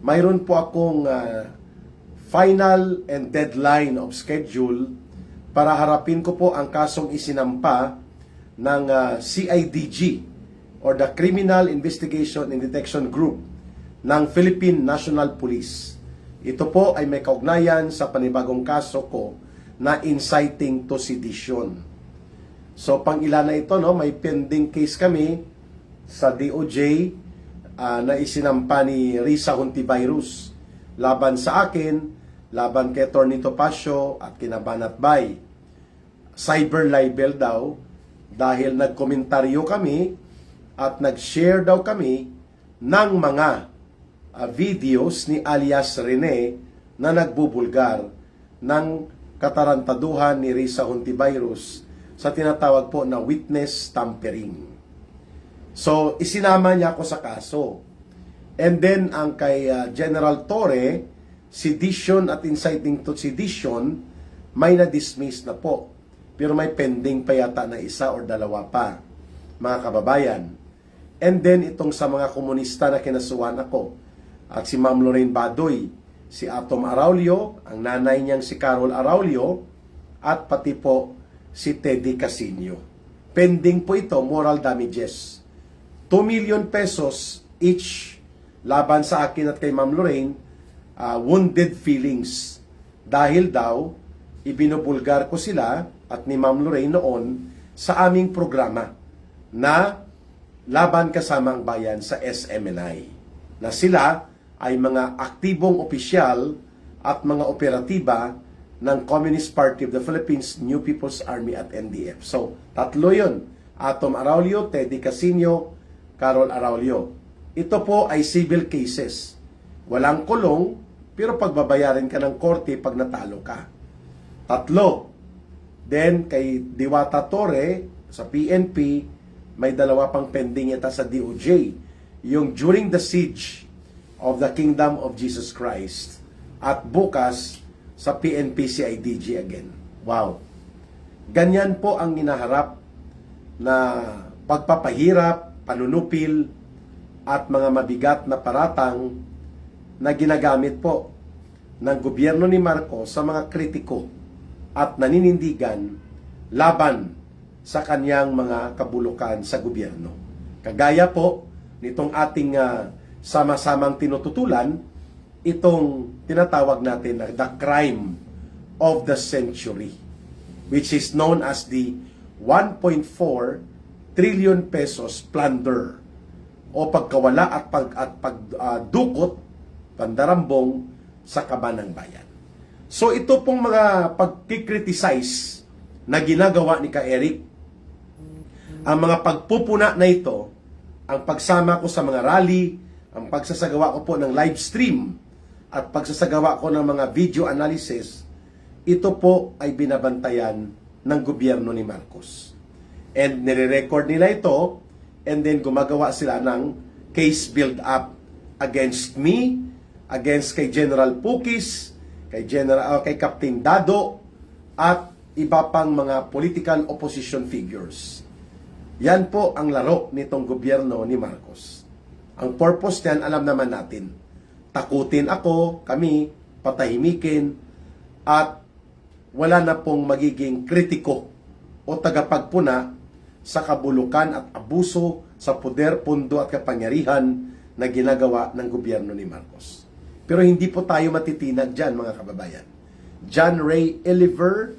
mayroon po akong final and deadline of schedule para harapin ko po ang kasong isinampa ng CIDG or the Criminal Investigation and Detection Group ng Philippine National Police. Ito po ay may kaugnayan sa panibagong kaso ko na inciting to sedition. So pang ilan na ito, no, may pending case kami sa DOJ na isinampa ni Risa Hontivirus laban sa akin, laban kay Atty. Topacio at kina Banat Bay. Cyber libel daw dahil nagkomentaryo kami at nag-share daw kami ng mga videos ni alias Rene na nagbubulgar ng katarantaduhan ni Risa Hontivirus sa tinatawag po na witness tampering. So, isinama niya ako sa kaso. And then, ang kay General Torre, sedition at inciting to sedition, may na-dismiss na po. Pero may pending pa yata na isa or dalawa pa, mga kababayan. And then, itong sa mga komunista na kinasuhan ako, at si Ma'am Lorraine Badoy, si Atom Araulio, ang nanay niyang si Carol Araulio, at pati po si Teddy Casino. Pending po ito, moral damages. 2 million pesos each laban sa akin at kay Ma'am Lorraine, wounded feelings. Dahil daw, ibinubulgar ko sila at ni Ma'am Lorraine noon sa aming programa na Laban Kasama ang Bayan sa SMNI. Na sila ay mga aktibong opisyal at mga operatiba ng Communist Party of the Philippines, New People's Army at NDF. So, tatlo yun. Atom Araulio, Teddy Casino, Carol Araulio. Ito po ay civil cases. Walang kulong, pero pagbabayarin ka ng korte pag natalo ka. Tatlo. Then, kay Diwata Torre, sa PNP, may dalawa pang pending yata sa DOJ. Yung during the siege of the Kingdom of Jesus Christ. At bukas, sa PNP CIDG again. Wow. Ganyan po ang inaharap na pagpapahirap, panunupil, at mga mabigat na paratang na ginagamit po ng gobyerno ni Marcos sa mga kritiko at naninindigan laban sa kanyang mga kabulukan sa gobyerno. Kagaya po nitong ating sama-samang tinututulan, itong tinatawag natin na the crime of the century, which is known as the 1.4 trillion pesos plunder o pagkawala at pagdukot, pandarambong sa kaban ng bayan. So ito pong mga pagkikriticize na ginagawa ni Ka Eric, ang mga pagpupuna na ito, ang pagsama ko sa mga rally, ang pagsasagawa ko po ng live stream, at pagsasagawa ko ng mga video analysis, ito po ay binabantayan ng gobyerno ni Marcos. And nire-record nila ito, and then gumagawa sila ng case build-up against me, against kay General Pukis, kay Captain Dado, at iba pang mga political opposition figures. Yan po ang laro nitong gobyerno ni Marcos. Ang purpose niyan, alam naman natin. Takutin ako, kami, patahimikin, at wala na pong magiging kritiko o tagapagpuna sa kabulukan at abuso sa poder, pundo at kapangyarihan na ginagawa ng gobyerno ni Marcos. Pero hindi po tayo matitinag dyan, mga kababayan. John Ray Eliver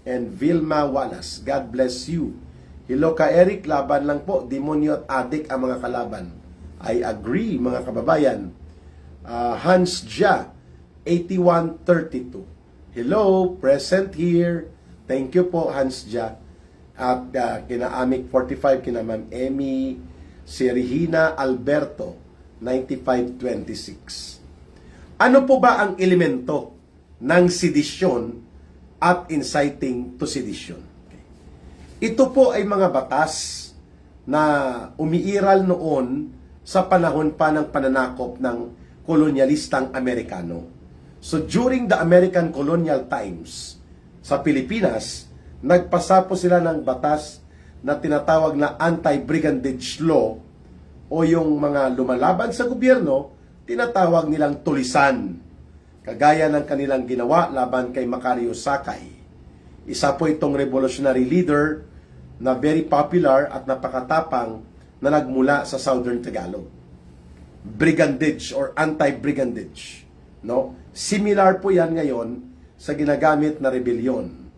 and Vilma Wallace, God bless you. Hello Ka Eric, laban lang po, demonyo at adik ang mga kalaban. I agree, mga kababayan. Hans Jia, 8132. Hello, present here. Thank you po, Hans Jia. At kina Amik 45, kina Ma'am Emmy, si Regina Alberto, 9526. Ano po ba ang elemento ng sedisyon at inciting to sedition? Okay. Ito po ay mga batas na umiiral noon sa panahon pa ng pananakop ng kolonyalistang Amerikano. So during the American colonial times sa Pilipinas, nagpasa po sila ng batas na tinatawag na anti-brigandage law o yung mga lumalaban sa gobyerno tinatawag nilang tulisan, kagaya ng kanilang ginawa laban kay Macario Sakay. Isa po itong revolutionary leader na very popular at napakatapang na nagmula sa Southern Tagalog. Brigandage or anti-brigandage. No? Similar po yan ngayon sa ginagamit na rebellion.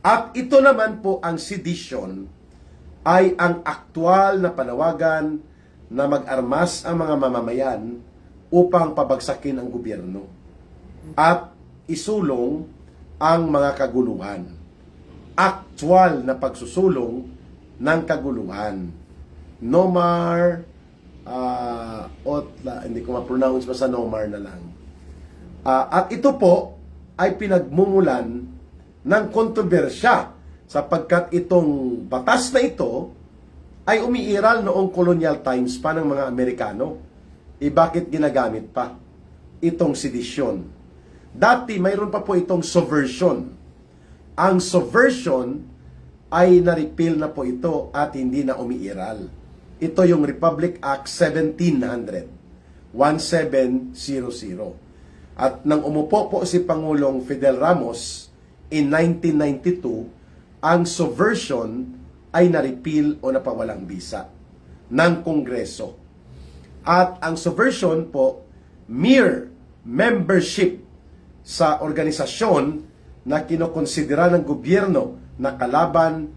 At ito naman po ang sedition ay ang aktwal na panawagan na mag-armas ang mga mamamayan upang pabagsakin ang gobyerno at isulong ang mga kaguluhan. Aktwal na pagsusulong ng kaguluhan. Nomar, hindi ko ma-pronounce, basta Nomar na lang. At ito po ay pinagmumulan ng kontrobersya sapagkat itong batas na ito ay umiiral noong colonial times pa ng mga Amerikano. Bakit ginagamit pa itong sedisyon? Dati mayroon pa po itong subversion. Ang subversion ay na-repeal na po ito at hindi na umiiral. Ito yung Republic Act 1700. At nang umupo po si Pangulong Fidel Ramos in 1992, ang subversion ay na-repeal o napawalang bisa ng Kongreso. At ang subversion po, mere membership sa organisasyon na kinokonsidera ng gobyerno na kalaban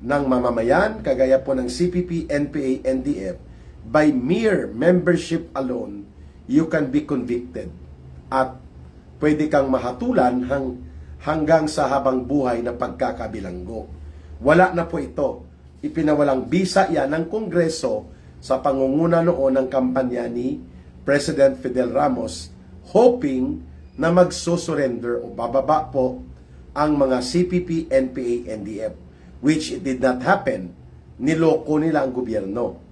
ng mamamayan, kagaya po ng CPP, NPA, NDF, by mere membership alone, you can be convicted. At pwede kang mahatulan hanggang sa habang buhay na pagkakabilanggo. Wala na po ito. Ipinawalang bisa yan ng Kongreso sa pangunguna noon ng kampanya ni President Fidel Ramos, hoping na magsusurrender o bababa po ang mga CPP, NPA, NDF, which it did not happen. Niloko nila ang gobyerno.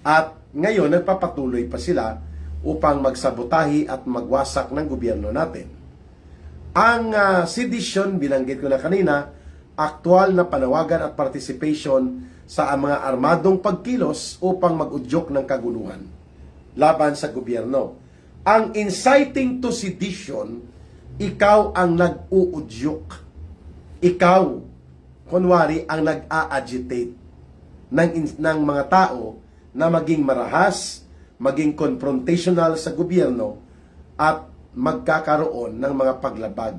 At ngayon, nagpapatuloy pa sila upang magsabotahi at magwasak ng gobyerno natin. Ang sedition, binanggit ko na kanina, aktwal na panawagan at participation sa mga armadong pagkilos upang mag-udyok ng kaguluhan laban sa gobyerno. Ang inciting to sedition, ikaw ang nag-uudyok. Ikaw, kunwari, ang nag-a-agitate ng mga tao na maging marahas, maging confrontational sa gobyerno at magkakaroon ng mga paglabag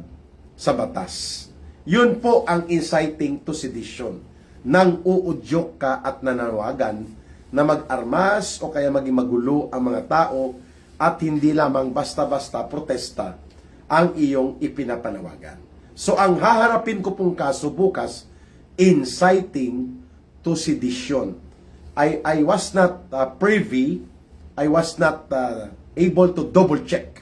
sa batas. Yun po ang inciting to sedition. Nang uudyok ka at nananawagan na mag-armas o kaya maging magulo ang mga tao at hindi lamang basta-basta protesta ang iyong ipinapanawagan. So ang haharapin ko pong kaso bukas, inciting to sedition. I was not privy, I was not able to double check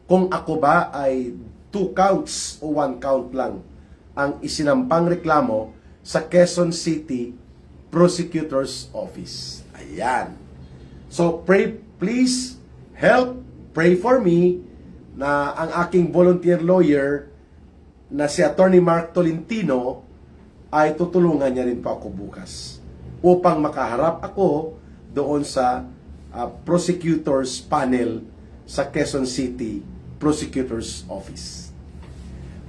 kung ako ba ay 2 counts o 1 count lang ang isinampang reklamo sa Quezon City Prosecutor's Office. Ayan. So, please help, pray for me na ang aking volunteer lawyer na si Attorney Mark Tolentino ay tutulungan niya rin po ako bukas upang makaharap ako doon sa prosecutor's panel sa Quezon City Prosecutor's Office.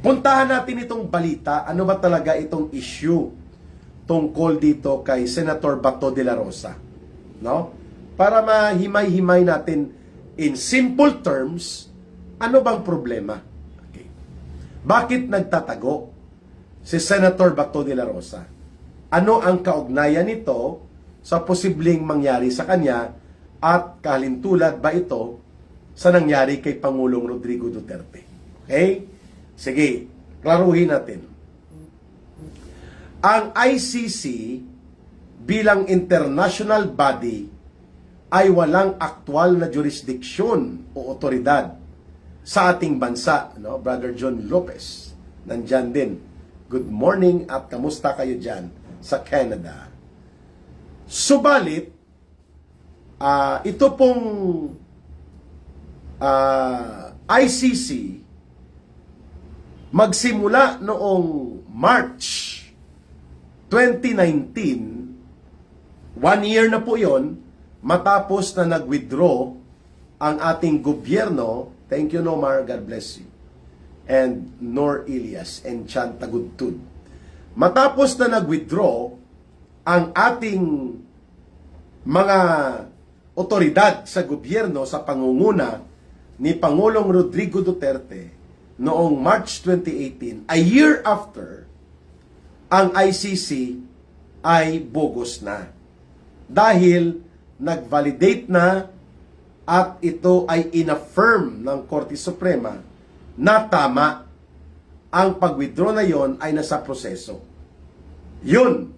Puntahan natin itong balita. Ano ba talaga itong issue tungkol dito kay Senator Bato de la Rosa? No? Para mahimay-himay natin in simple terms, ano bang problema? Okay. Bakit nagtatago si Senator Bato de la Rosa? Ano ang kaugnayan nito sa posibleng mangyari sa kanya at kahalintulad ba ito sa nangyari kay Pangulong Rodrigo Duterte? Okay? Sige, klaruhin natin. Ang ICC bilang international body ay walang aktwal na jurisdiksyon o otoridad sa ating bansa. No? Brother John Lopez, nandyan din. Good morning at kamusta kayo dyan sa Canada? Subalit, ito pong ICC magsimula noong March 2019, 1 year na po yon matapos na nag-withdraw ang ating gobyerno. Thank you, Nomar. God bless you. And Nor Elias and Chan Tagudtud. Matapos na nag-withdraw ang ating mga otoridad sa gobyerno sa pangunguna ni Pangulong Rodrigo Duterte noong March 2018, a year after, ang ICC ay bogus na. Dahil nag-validate na at ito ay inaffirm ng Korte Suprema na tama ang pag-withdraw na yon ay nasa proseso. Yun.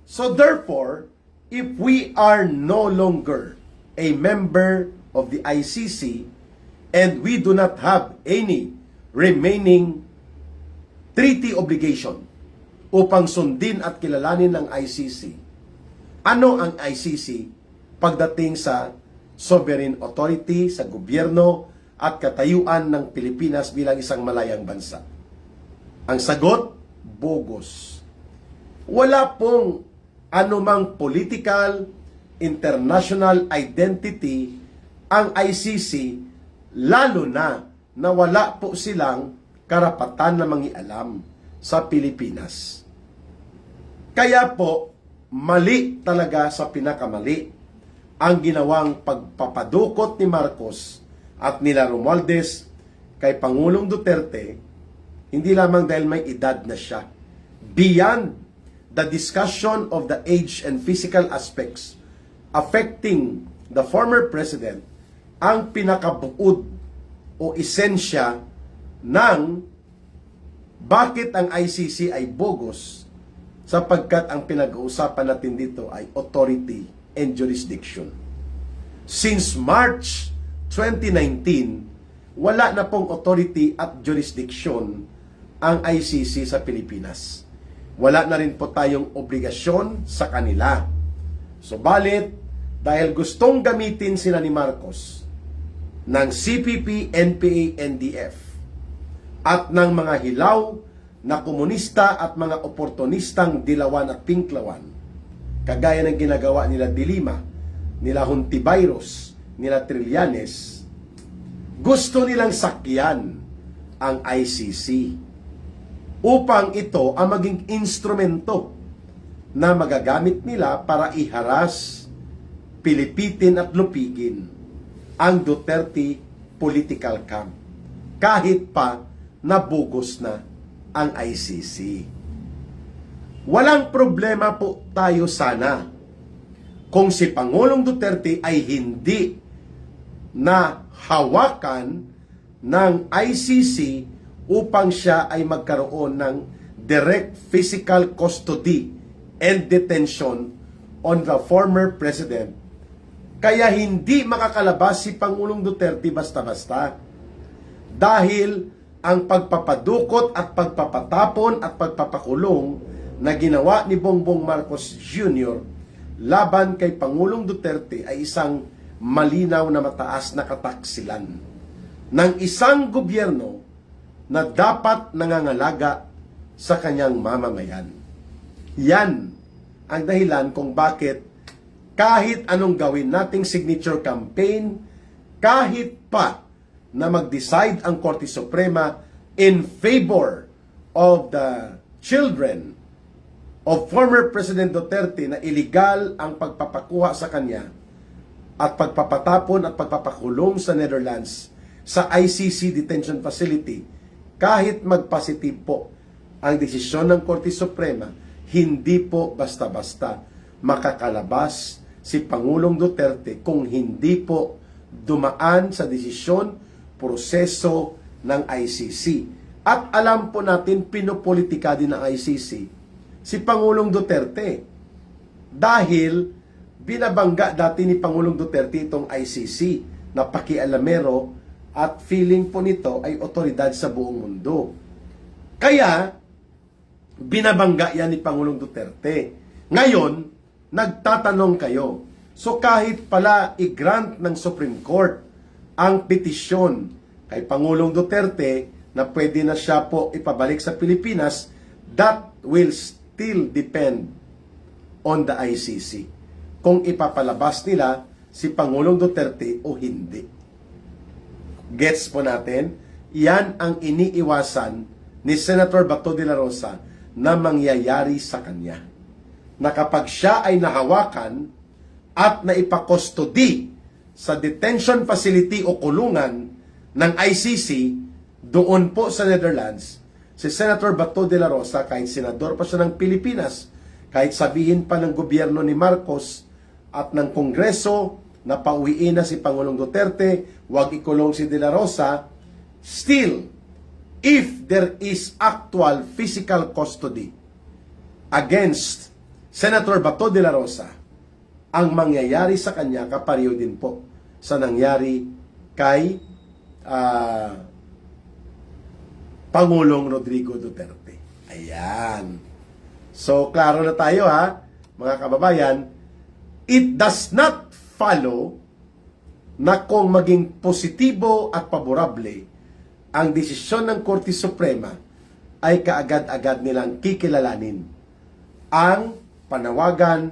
So therefore, if we are no longer a member of the ICC and we do not have any remaining treaty obligation upang sundin at kilalanin ng ICC, ano ang ICC pagdating sa sovereign authority, sa gobyerno at katayuan ng Pilipinas bilang isang malayang bansa? Ang sagot, bogus. Wala pong anumang political, international identity ang ICC, lalo na wala po silang karapatan na mangialam sa Pilipinas. Kaya po, mali talaga sa pinakamali ang ginawang pagpapadukot ni Marcos at nila Romualdez kay Pangulong Duterte, hindi lamang dahil may edad na siya. Beyond the discussion of the age and physical aspects affecting the former president, ang pinakabuod o esensya ng bakit ang ICC ay bogus, sapagkat ang pinag-uusapan natin dito ay authority and jurisdiction. Since March 2019, wala na pong authority at jurisdiction ang ICC sa Pilipinas. Wala na rin po tayong obligasyon sa kanila. Subalit, dahil gustong gamitin sila ni Marcos ng CPP, NPA, NDF at ng mga hilaw na komunista at mga oportunistang Dilawan at Pinklawan, kagaya ng ginagawa nila Dilima, nila Hontiveros, nila Trillanes, gusto nilang sakyan ang ICC upang ito ang maging instrumento na magagamit nila para iharas, pilipitin at lupigin ang Duterte political camp, kahit pa nabugos na ang ICC. Walang problema po tayo sana kung si Pangulong Duterte ay hindi na hawakan ng ICC upang siya ay magkaroon ng direct physical custody and detention on the former president. Kaya hindi makakalabas si Pangulong Duterte basta-basta. Dahil ang pagpapadukot at pagpapatapon at pagpapakulong na ginawa ni Bongbong Marcos Jr. laban kay Pangulong Duterte ay isang malinaw na mataas na kataksilan ng isang gobyerno na dapat nangangalaga sa kanyang mamamayan. Yan ang dahilan kung bakit kahit anong gawin nating signature campaign, kahit pa na mag-decide ang Korte Suprema in favor of the children of former President Duterte na illegal ang pagpapakuha sa kanya at pagpapatapon at pagpapakulong sa Netherlands sa ICC detention facility, kahit magpositive po ang desisyon ng Korte Suprema, hindi po basta-basta makakalabas si Pangulong Duterte kung hindi po dumaan sa desisyon, proseso ng ICC. At alam po natin, pinopolitika din ng ICC si Pangulong Duterte. Dahil binabangga dati ni Pangulong Duterte itong ICC na pakialamero at feeling po nito ay otoridad sa buong mundo. Kaya, binabangga yan ni Pangulong Duterte. Ngayon, nagtatanong kayo, so kahit pala i-grant ng Supreme Court ang petisyon kay Pangulong Duterte na pwede na siya po ipabalik sa Pilipinas, that will still depend on the ICC kung ipapalabas nila si Pangulong Duterte o hindi. Gets po natin? Yan ang iniiwasan ni Senator Bato de la Rosa na mangyayari sa kanya. Na kapag siya ay nahawakan at naipakustodi sa detention facility o kulungan ng ICC doon po sa Netherlands, si Senator Bato de la Rosa, kahit senador pa siya ng Pilipinas, kahit sabihin pa ng gobyerno ni Marcos at ng Kongreso na pauwiin na si Pangulong Duterte, wag ikulong si de la Rosa, still, if there is actual physical custody against Senator Bato de la Rosa, ang mangyayari sa kanya kapareho din po sa nangyari kay Pangulong Rodrigo Duterte. Ayan. So, klaro na tayo ha, mga kababayan. It does not follow na kung maging positibo at paborable ang desisyon ng Korte Suprema ay kaagad-agad nilang kikilalanin ang panawagan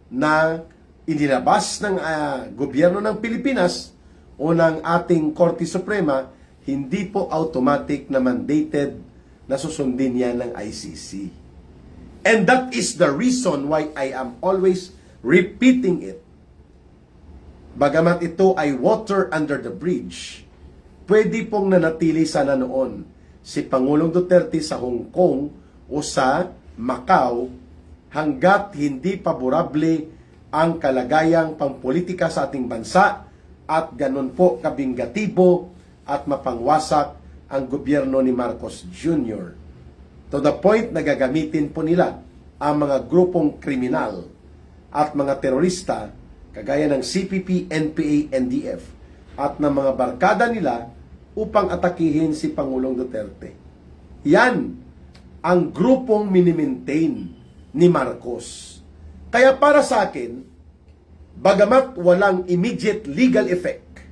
na inilabas ng gobyerno ng Pilipinas o ng ating Korte Suprema. Hindi po automatic na mandated na susundin yan ng ICC. And that is the reason why I am always repeating it. Bagamat ito ay water under the bridge, pwede pong nanatili sana noon si Pangulong Duterte sa Hong Kong o sa Macau hanggat hindi paborable ang kalagayang pampolitika sa ating bansa at ganun po kabingatibo at mapangwasak ang gobyerno ni Marcos Jr. To the point na gagamitin po nila ang mga grupong kriminal at mga terorista kagaya ng CPP, NPA, NDF at ng mga barkada nila upang atakihin si Pangulong Duterte. Yan ang grupong minimaintain ni Marcos. Kaya para sa akin, bagamat walang immediate legal effect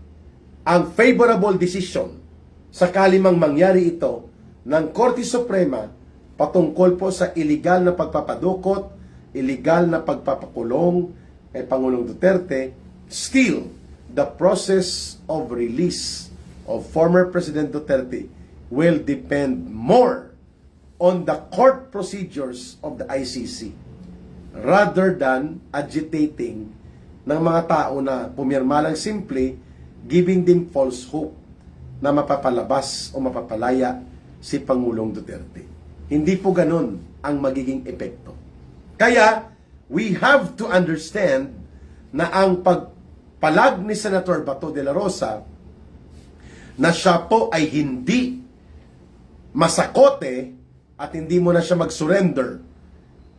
ang favorable decision sakali mang mangyari ito ng Korte Suprema patungkol po sa illegal na pagpapadukot, illegal na pagpapakulong kay Pangulong Duterte, still, the process of release of former President Duterte will depend more on the court procedures of the ICC rather than agitating ng mga tao na pumirma lang simple, giving them false hope na mapapalabas o mapapalaya si Pangulong Duterte. Hindi po ganun ang magiging epekto. Kaya, we have to understand na ang pagpalag ni Senator Bato de la Rosa na siya po ay hindi masakote at hindi mo na siya mag-surrender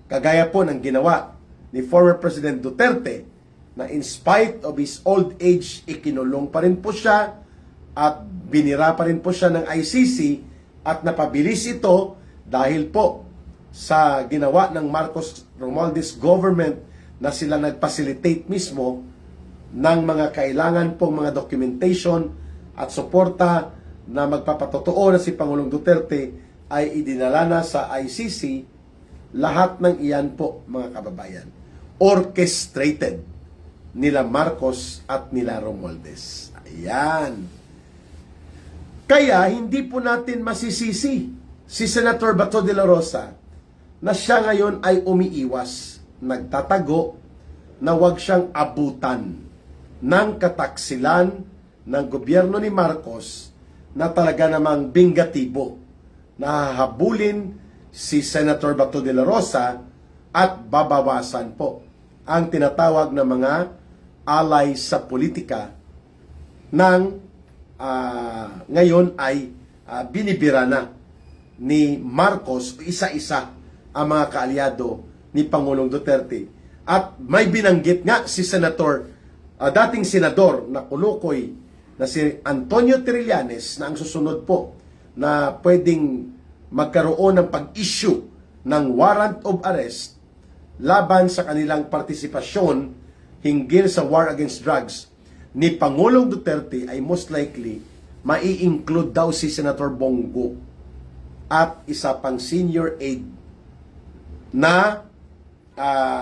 kagaya po ng ginawa ni former President Duterte na in spite of his old age, ikinulong pa rin po siya at binira pa rin po siya ng ICC at napabilis ito dahil po sa ginawa ng Marcos Romualdez government na sila nag-facilitate mismo ng mga kailangan pong mga documentation at suporta na magpapatotoo na si Pangulong Duterte ay idinala na sa ICC. Lahat ng iyan po, mga kababayan, orchestrated nila Marcos at nila Romualdez. Ayan. Kaya hindi po natin masisisi si Senator Bato de la Rosa na siya ngayon ay umiiwas, nagtatago na wag siyang abutan ng kataksilan ng gobyerno ni Marcos na talaga namang bingatibo na hahabulin si Senator Bato de la Rosa at babawasan po ang tinatawag na mga allies sa politika ng ngayon ay binibira na ni Marcos isa-isa ang mga kaalyado ni Pangulong Duterte. At may binanggit nga si Senator, dating senador na kulukoy na si Antonio Trillanes na ang susunod po na pwedeng magkaroon ng pag-issue ng warrant of arrest laban sa kanilang partisipasyon hinggil sa war against drugs ni Pangulong Duterte ay most likely mai-include daw si Senator Bongo at isa pang senior aide na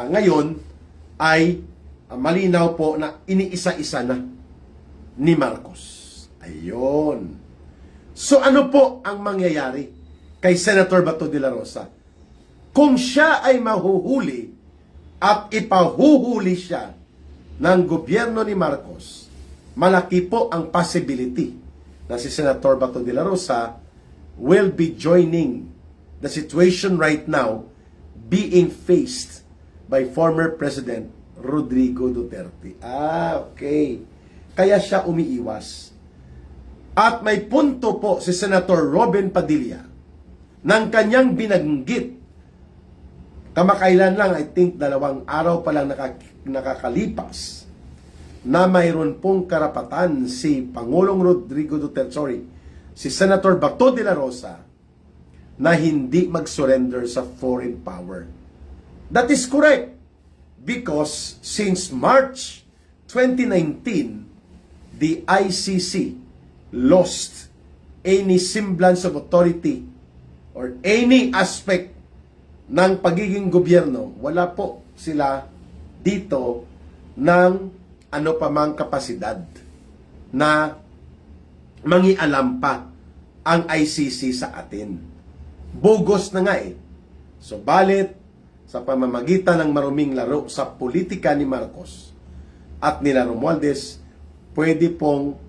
ngayon ay malinaw po na iniisa-isa na ni Marcos. Ayun. So ano po ang mangyayari kay Senator Bato de la Rosa? Kung siya ay mahuhuli at ipahuhuli siya ng gobyerno ni Marcos, malaki po ang possibility na si Senator Bato de la Rosa will be joining the situation right now being faced by former President Rodrigo Duterte. Okay. Kaya siya umiiwas. At may punto po si Senator Robin Padilla ng kanyang binanggit. Kamakailan lang, I think 2 araw pa lang nakakalipas, na mayroon pong karapatan si Pangulong Rodrigo Duterte, si Senator Bato de la Rosa, na hindi mag-surrender sa foreign power. That is correct. Because since March 2019, the ICC lost any semblance of authority or any aspect ng pagiging gobyerno. Wala po sila dito ng ano pa mang kapasidad na mangialam pa ang ICC sa atin. Bogus na nga eh. So, balit sa pamamagitan ng maruming laro sa politika ni Marcos at nila Romualdez, pwede pong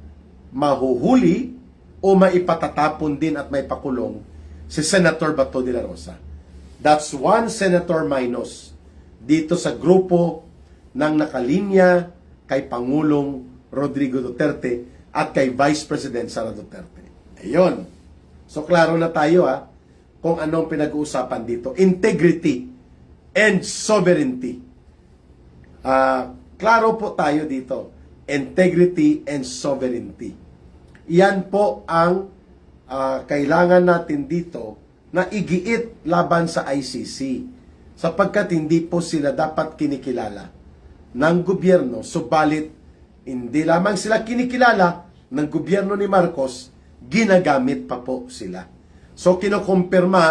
mahuhuli o maipatatapon din at may pakulong si Senator Bato de la Rosa. That's one senator minus dito sa grupo ng nakalinya kay Pangulong Rodrigo Duterte at kay Vice President Sara Duterte. Ayun. So, klaro na tayo kung anong pinag-uusapan dito. Integrity and sovereignty. Klaro po tayo dito. Integrity and sovereignty. Yan po ang kailangan natin dito na igiit laban sa ICC. Sapagkat hindi po sila dapat kinikilala ng gobyerno. Subalit, hindi lamang sila kinikilala ng gobyerno ni Marcos, ginagamit pa po sila. So, kinukumpirma,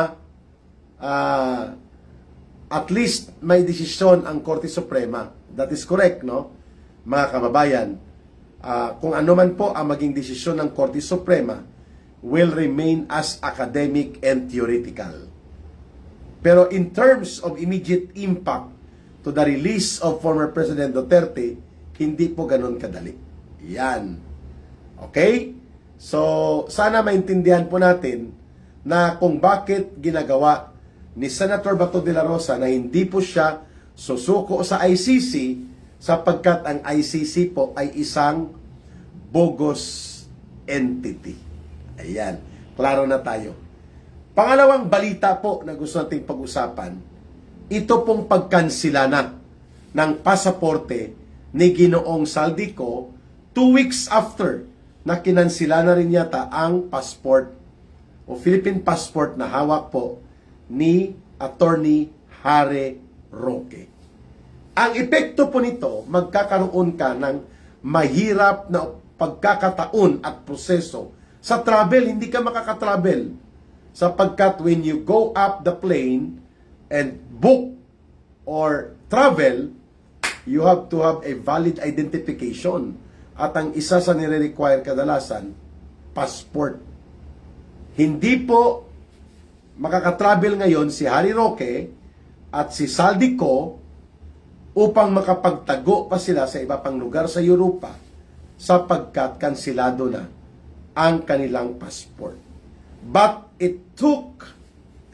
at least may desisyon ang Korte Suprema. That is correct, no? Mga kababayan, kung ano man po ang maging desisyon ng Korte Suprema will remain as academic and theoretical. Pero in terms of immediate impact to the release of former President Duterte, hindi po ganun kadali. Yan. Okay? So, sana maintindihan po natin na kung bakit ginagawa ni Senator Bato de la Rosa na hindi po siya susuko sa ICC sapagkat ang ICC po ay isang bogus entity. Ayan, klaro na tayo. Pangalawang balita po na gusto nating pag-usapan, ito pong pagkansila na ng pasaporte ni Ginoong Saldico 2 weeks after na kinansila na rin yata ang passport o Philippine passport na hawak po ni Attorney Harry Roque. Ang epekto po nito, magkakaroon ka ng mahirap na pagkakataon at proseso sa travel. Hindi ka makakatravel sapagkat when you go up the plane and book or travel, you have to have a valid identification. At ang isa sa nire-require kadalasan, passport. Hindi po makakatravel ngayon si Harry Roque at si Saldico upang makapagtago pa sila sa iba pang lugar sa Europa sapagkat kansilado na ang kanilang passport. But it took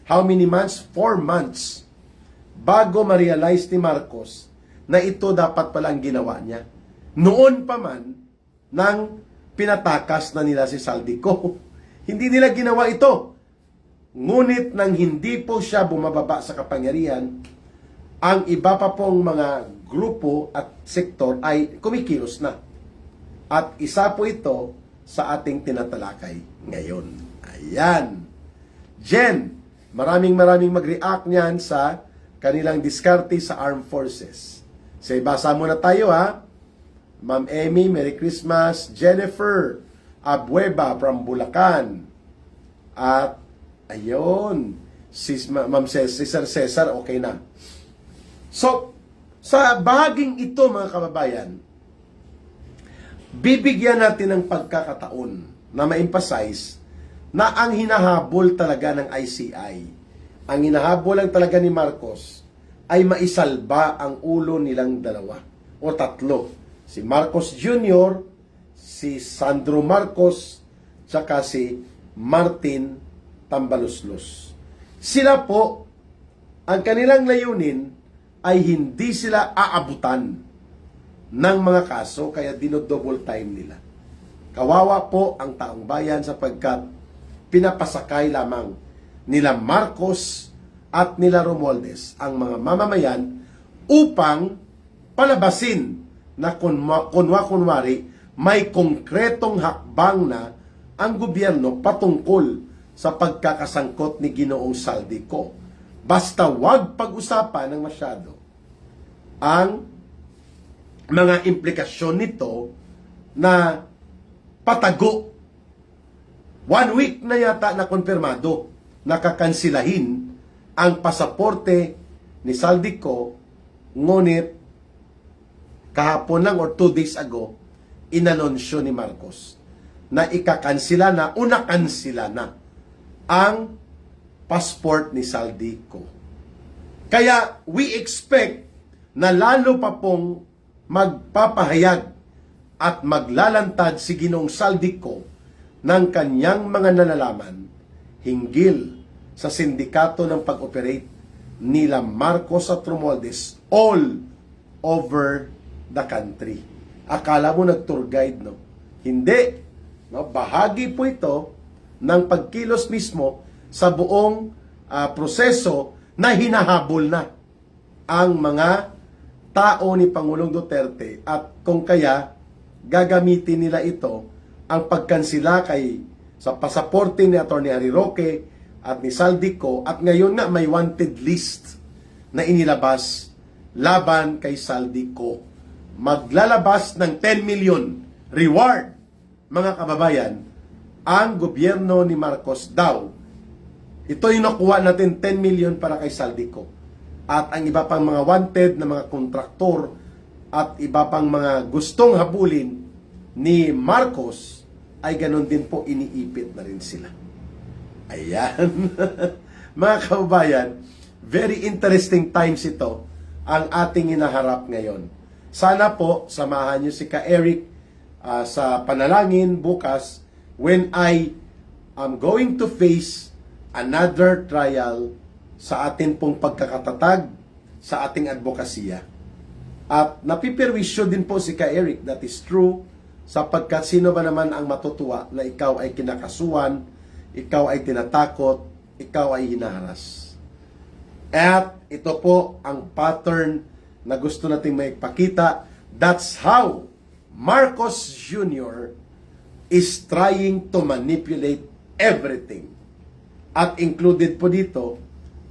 how many months? 4 months bago ma-realize ni Marcos na ito dapat palang ginawa niya. Noon pa man nang pinatakas na nila si Saldico. Hindi nila ginawa ito. Ngunit nang hindi po siya bumababa sa kapangyarihan, ang iba pa pong mga grupo at sektor ay kumikilos na. At isa po ito sa ating tinatalakay ngayon. Ayan. Jen, maraming mag-react niyan sa kanilang diskarte sa armed forces. So, basa muna tayo Ma'am Emmy, Merry Christmas. Jennifer Abueva from Bulacan. At, ayun, Ma'am Cesar, okay na. So, sa bahaging ito mga kababayan, bibigyan natin ng pagkakataon na ma-emphasize na ang hinahabol talaga ng ICI, ang hinahabol lang talaga ni Marcos ay maisalba ang ulo nilang dalawa o tatlo. Si Marcos Jr., si Sandro Marcos, tsaka si Martin Tambaluslos. Sila po, ang kanilang layunin ay hindi sila aabutan ng mga kaso kaya dinodouble time nila. Kawawa po ang taong bayan sapagkat pinapasakay lamang nila Marcos at nila Romualdez ang mga mamamayan upang palabasin na kunwari may konkretong hakbang na ang gobyerno patungkol sa pagkakasangkot ni Ginoong Saldico. Basta wag pag-usapan ng masyado ang mga implikasyon nito na patago. 1 week na yata na konfirmado nakakansilahin ang pasaporte ni Saldico, ngunit kahapon lang or 2 days ago, inanunsyo ni Marcos na ikakansila na o nakansila na ang passport ni Saldico. Kaya we expect na lalo pa pong magpapahayag at maglalantad si Ginoong Saldico ng kanyang mga nalalaman hinggil sa sindikato ng pag-operate nila Marcos at Romualdez all over the country. Akala mo nag-tour guide, no? Hindi. No? Bahagi po ito ng pagkilos mismo sa buong proseso na hinahabol na ang mga tao ni Pangulong Duterte at kung kaya gagamitin nila ito ang pagkansila sa pasaporte ni Atty. Harry Roque at ni Saldico at ngayon nga may wanted list na inilabas laban kay Saldico. Maglalabas ng 10 million reward, mga kababayan, ang gobyerno ni Marcos daw. Ito yung nakuha natin 10 million para kay Saldico. At ang iba pang mga wanted na mga kontraktor at iba pang mga gustong habulin ni Marcos ay ganun din po iniipit na rin sila. Ayan. Mga kababayan, very interesting times ito ang ating inaharap ngayon. Sana po samahan niyo si Ka Eric sa panalangin bukas when I am going to face another trial sa atin pong pagkakatatag sa ating advokasya. At napipirwisyo din po si Ka Eric, that is true, sapagkat sino ba naman ang matutuwa na ikaw ay kinakasuhan, ikaw ay tinatakot, ikaw ay hinaharas. At ito po ang pattern na gusto nating maipakita. That's how Marcos Jr. is trying to manipulate everything. At included po dito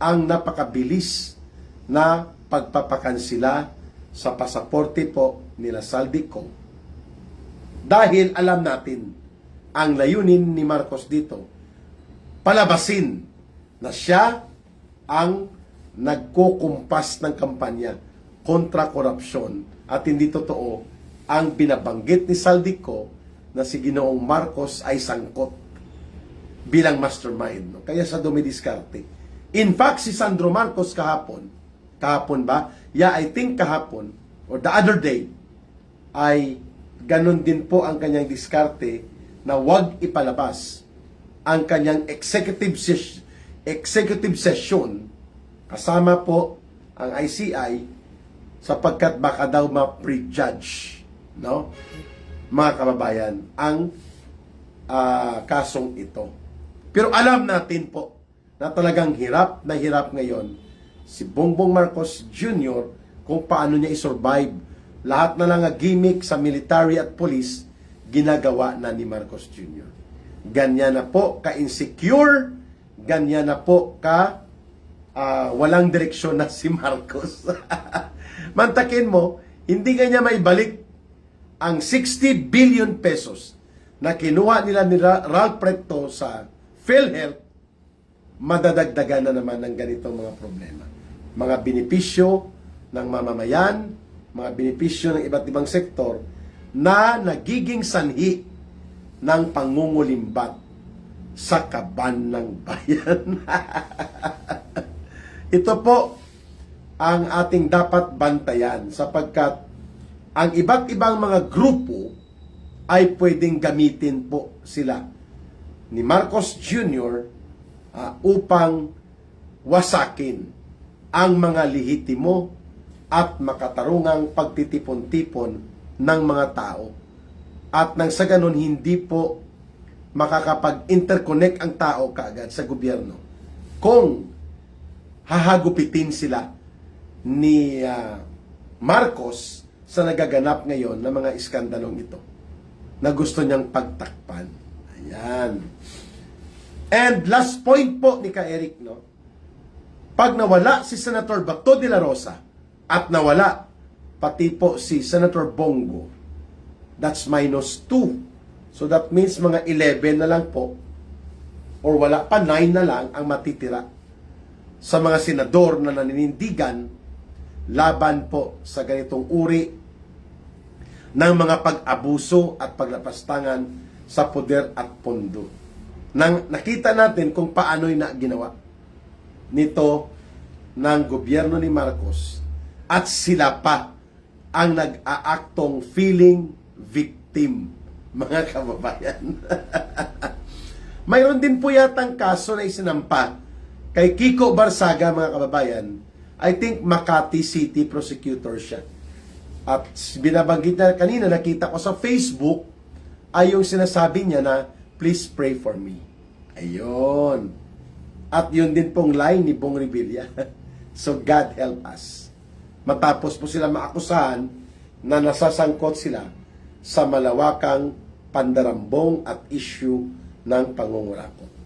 ang napakabilis na pagpapakansila sa pasaporte po nila Saldico. Dahil alam natin ang layunin ni Marcos dito, palabasin na siya ang nagkukumpas ng kampanya kontra korupsyon at hindi totoo ang binabanggit ni Saldico na si Ginoong Marcos ay sangkot bilang mastermind. No? Kaya sa dumidiskarte. In fact, si Sandro Marcos kahapon ba? Yeah, I think kahapon or the other day ay ganun din po ang kanyang diskarte na wag ipalabas ang kanyang executive session kasama po ang ICI sapagkat baka daw ma-prejudge, no? Mga kababayan, ang kasong ito. Pero alam natin po na talagang hirap na hirap ngayon si Bongbong Marcos Jr. kung paano niya i-survive. Lahat na lang gimmick sa military at police ginagawa na ni Marcos Jr. Ganyan na po ka-insecure, ganyan na po walang direksyon na si Marcos. Mantakin mo, hindi kanya maibalik ang 60 billion pesos na kinuha nila ni Ralph Preto sa PhilHealth, madadagdagan na naman ng ganitong mga problema. Mga benepisyo ng mamamayan, mga benepisyo ng iba't ibang sektor, na nagiging sanhi ng pangungulimbat sa kaban ng bayan. Ito po ang ating dapat bantayan sapagkat ang iba't ibang mga grupo ay pwedeng gamitin po sila ni Marcos Jr. Upang wasakin ang mga lehitimo at makatarungang pagtitipon-tipon ng mga tao. At nang sa ganun, hindi po makakapag-interconnect ang tao kaagad sa gobyerno kung hahagupitin sila ni Marcos sa nagaganap ngayon na mga iskandalong ito na gusto niyang pagtakpan. Ayan. And last point po ni Ka-Eric, no? Pag nawala si Senator Bato de la Rosa at nawala pati po si Senator Bongo, that's -2. So that means mga 11 na lang po or wala pa 9 na lang ang matitira sa mga senador na naninindigan laban po sa ganitong uri ng mga pag-abuso at paglapastangan sa poder at pondo. Nang nakita natin kung paano'y na ginawa nito ng gobyerno ni Marcos at sila pa ang nag-aaktong feeling victim, mga kababayan. Mayroon din po yatang kaso na isinampa kay Kiko Barsaga, mga kababayan. I think Makati City prosecutor siya. At binabanggit na kanina, nakita ko sa Facebook, ay yung sinasabi niya na, please pray for me. Ayun. At yun din pong line ni Bong Revilla. So God help us. Matapos po sila maakusahan na nasasangkot sila sa malawakang pandarambong at issue ng pangungurakot.